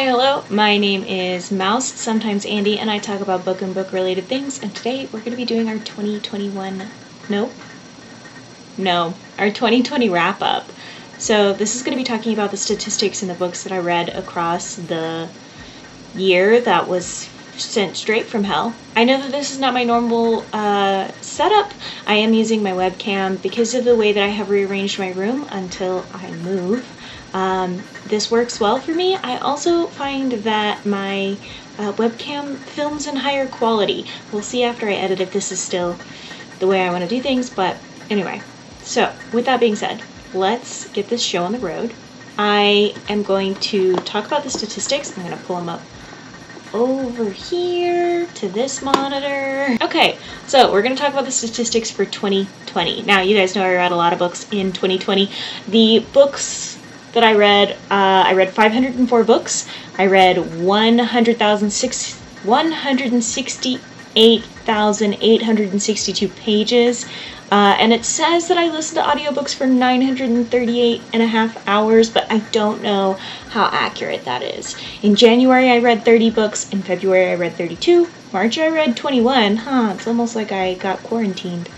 Hi, hello, my name is Mouse, sometimes Andy, and I talk about book and book related things, and today we're going to be doing our 2020 wrap up. So this is going to be talking about the statistics in the books that I read across the year that was sent straight from hell. I know that this is not my normal setup. I am using my webcam because of the way that I have rearranged my room until I move. This works well for me. I also find that my webcam films in higher quality. We'll see after I edit if this is still the way I want to do things, but anyway. So, with that being said, let's get this show on the road. I am going to talk about the statistics. I'm going to pull them up over here to this monitor. Okay, so we're going to talk about the statistics for 2020. Now, you guys know I read a lot of books in 2020. The books that I read 504 books. I read 168,862 pages. And it says that I listened to audiobooks for 938 and a half hours, but I don't know how accurate that is. In January, I read 30 books. In February, I read 32. March, I read 21. It's almost like I got quarantined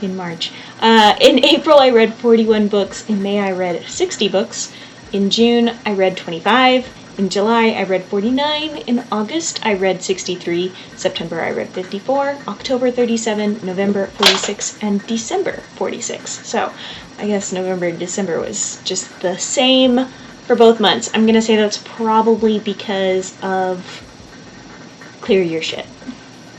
in March. In April, I read 41 books. In May, I read 60 books. In June, I read 25. In July, I read 49. In August, I read 63. September, I read 54. October, 37. November, 46. And December, 46. So, I guess November and December was just the same for both months. I'm going to say that's probably because of clear year shit.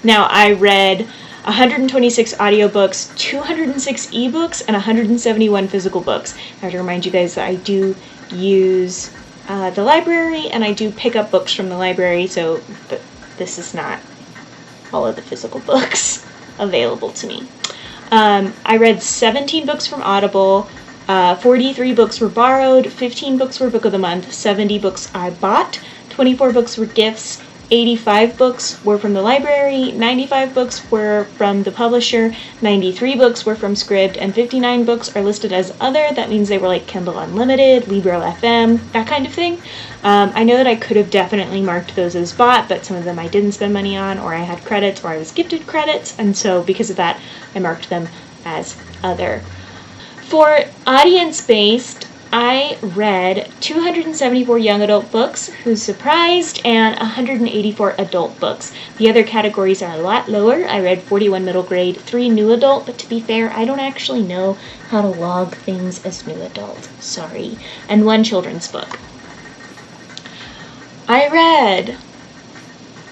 Now, I read 126 audiobooks, 206 ebooks, and 171 physical books. I have to remind you guys that I do use the library, and I do pick up books from the library, so this is not all of the physical books available to me. I read 17 books from Audible, 43 books were borrowed, 15 books were book of the month, 70 books I bought, 24 books were gifts, 85 books were from the library, 95 books were from the publisher, 93 books were from Scribd, and 59 books are listed as other. That means they were like Kindle Unlimited, Libro FM, that kind of thing. I know that I could have definitely marked those as bought, but some of them I didn't spend money on, or I had credits, or I was gifted credits, and so because of that, I marked them as other. For audience-based, I read 274 young adult books, who's surprised, and 184 adult books. The other categories are a lot lower. I read 41 middle grade, 3 new adult, but to be fair, I don't actually know how to log things as new adult. Sorry. And 1 children's book. I read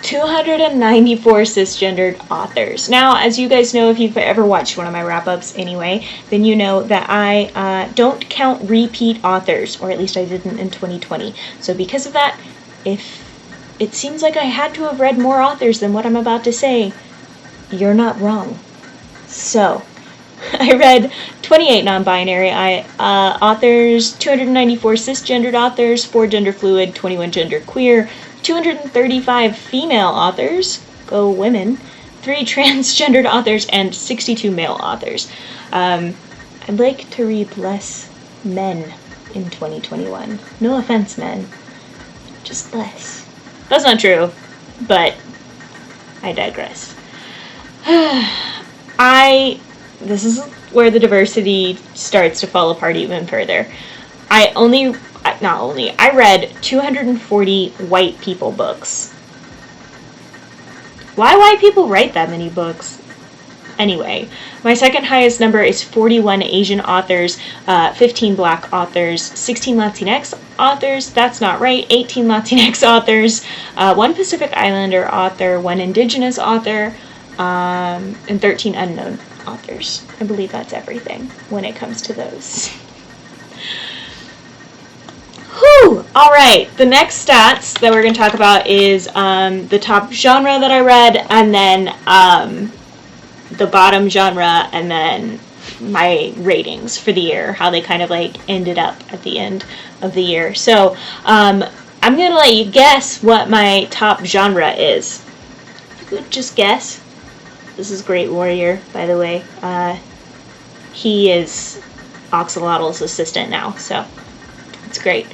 294 cisgendered authors. Now, as you guys know, if you've ever watched one of my wrap-ups anyway, then you know that I don't count repeat authors, or at least I didn't in 2020. So because of that, if it seems like I had to have read more authors than what I'm about to say, you're not wrong. So, I read 28 non-binary authors, 294 cisgendered authors, 4 gender fluid, 21 gender queer, 235 female authors, go women, 3 transgendered authors, and 62 male authors. I'd like to read less men in 2021. No offense, men. Just less. That's not true, but I digress. This is where the diversity starts to fall apart even further. I read 240 white people books. Why white people write that many books? Anyway, my second highest number is 41 Asian authors, 15 black authors, 16 Latinx authors, that's not right, 18 Latinx authors, 1 Pacific Islander author, 1 indigenous author, and 13 unknown authors. I believe that's everything when it comes to those. Whew! Alright, the next stats that we're going to talk about is the top genre that I read, and then the bottom genre, and then my ratings for the year, how they kind of like ended up at the end of the year. So, I'm going to let you guess what my top genre is. If you could just guess. This is Great Warrior, by the way. He is Oxalotl's assistant now, so it's great.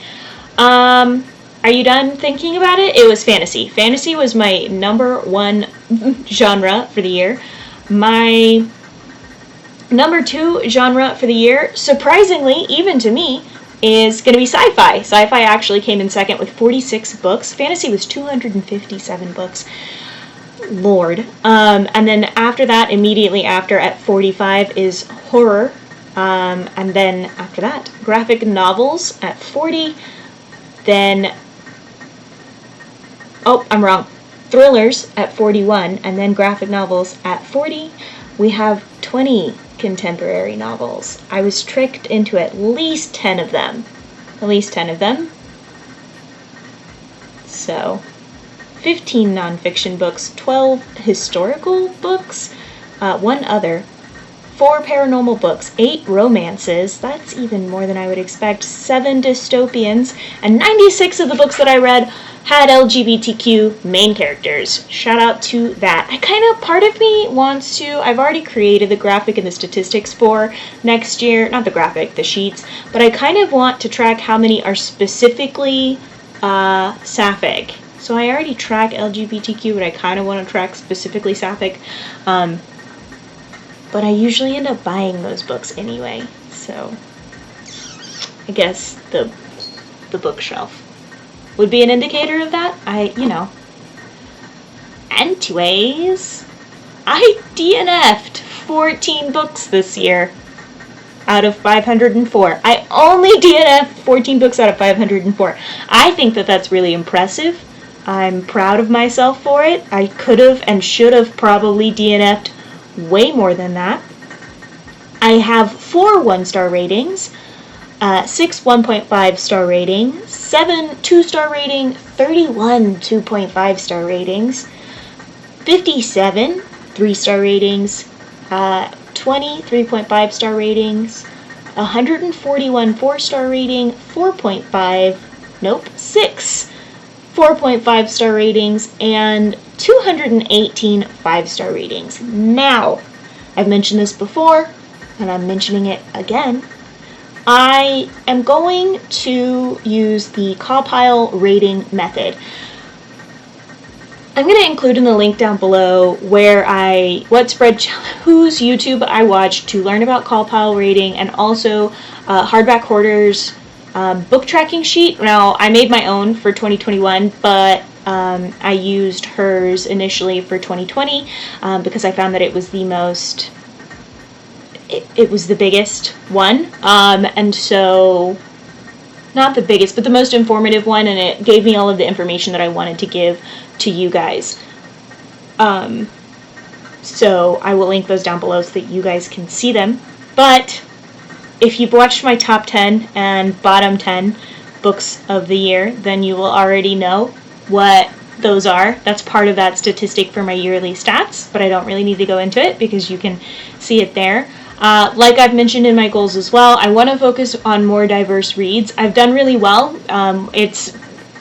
Are you done thinking about it? It was fantasy. Fantasy was my number one genre for the year. My number two genre for the year, surprisingly, even to me, is going to be sci-fi. Sci-fi actually came in second with 46 books. Fantasy was 257 books. Lord. And then after that, immediately after at 45 is horror. And then after that, graphic novels at 40. Then, oh, I'm wrong. Thrillers at 41, and then graphic novels at 40. We have 20 contemporary novels. I was tricked into at least 10 of them. At least 10 of them. So, 15 nonfiction books, 12 historical books, 1 other, 4 paranormal books, 8 romances, that's even more than I would expect, 7 dystopians, and 96 of the books that I read had LGBTQ main characters. Shout out to that. Part of me wants to, I've already created the graphic and the statistics for next year, not the graphic, the sheets, but I kind of want to track how many are specifically sapphic. So I already track LGBTQ, but I kind of want to track specifically sapphic. But I usually end up buying those books anyway, so I guess the bookshelf would be an indicator of that. Anyways, I DNF'd 14 books this year out of 504. I only DNF'd 14 books out of 504. I think that that's really impressive. I'm proud of myself for it. I could have and should have probably DNF'd way more than that. I have 4 1-star ratings, 6 1.5 star ratings, 7 2-star rating, 31 2.5 star ratings, 57 3-star ratings, 20 3.5 star ratings, 141 4-star rating, 6 4.5 star ratings, and 218 5-star ratings. Now, I've mentioned this before, and I'm mentioning it again. I am going to use the CAWPILE rating method. I'm going to include in the link down below whose YouTube I watched to learn about CAWPILE rating, and also Hardback Hoarder's book tracking sheet. Now, I made my own for 2021, but I used hers initially for 2020 because I found that it was the most, it was the biggest one, and so, not the biggest, but the most informative one, and it gave me all of the information that I wanted to give to you guys. So I will link those down below so that you guys can see them. But if you've watched my top 10 and bottom 10 books of the year, then you will already know what those are. That's part of that statistic for my yearly stats, but I don't really need to go into it because you can see it there. Like I've mentioned in my goals as well, I want to focus on more diverse reads. I've done really well. It's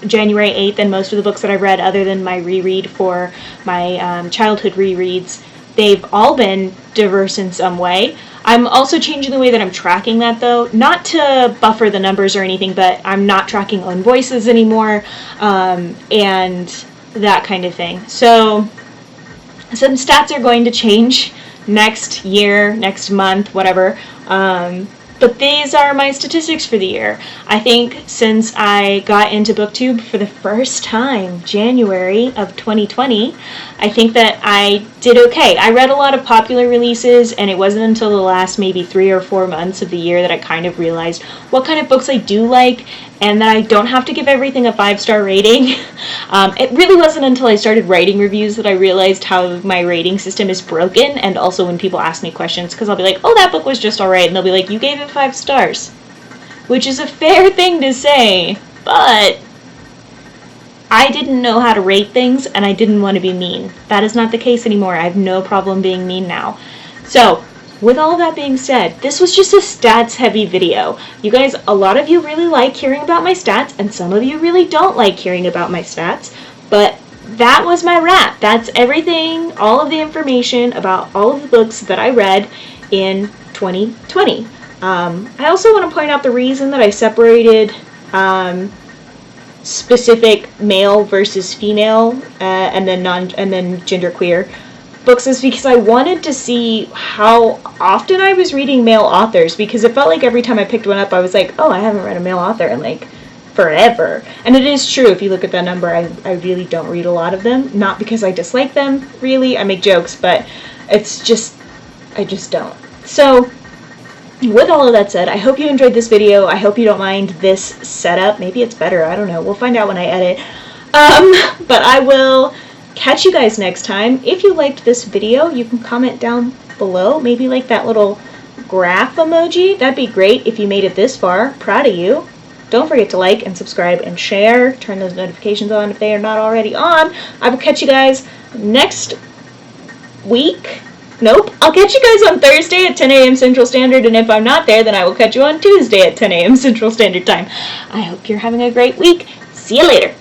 January 8th, and most of the books that I've read, other than my reread for my childhood rereads, they've all been diverse in some way. I'm also changing the way that I'm tracking that, though, not to buffer the numbers or anything, but I'm not tracking own voices anymore, and that kind of thing. So some stats are going to change next year, next month, whatever. But these are my statistics for the year. I think since I got into BookTube for the first time, January of 2020, I think that I did okay. I read a lot of popular releases, and it wasn't until the last maybe 3 or 4 months of the year that I kind of realized what kind of books I do like, and that I don't have to give everything a 5-star rating. It really wasn't until I started writing reviews that I realized how my rating system is broken, and also when people ask me questions, because I'll be like, oh, that book was just alright, and they'll be like, you gave it 5 stars. Which is a fair thing to say, but I didn't know how to rate things, and I didn't want to be mean. That is not the case anymore. I have no problem being mean now. So, with all of that being said, this was just a stats-heavy video. You guys, a lot of you really like hearing about my stats, and some of you really don't like hearing about my stats, but that was my wrap. That's everything, all of the information about all of the books that I read in 2020. I also want to point out the reason that I separated specific male versus female, and then genderqueer books, is because I wanted to see how often I was reading male authors, because it felt like every time I picked one up, I was like, oh, I haven't read a male author in like forever. And it is true, if you look at that number, I really don't read a lot of them. Not because I dislike them, really. I make jokes, but it's just, I just don't. So, with all of that said, I hope you enjoyed this video. I hope you don't mind this setup. Maybe it's better, I don't know. We'll find out when I edit. But I will catch you guys next time. If you liked this video, you can comment down below. Maybe like that little graph emoji. That'd be great if you made it this far. Proud of you. Don't forget to like and subscribe and share. Turn those notifications on if they are not already on. I will catch you guys next week. Nope. I'll catch you guys on Thursday at 10 a.m. Central Standard, and if I'm not there, then I will catch you on Tuesday at 10 a.m. Central Standard Time. I hope you're having a great week. See you later.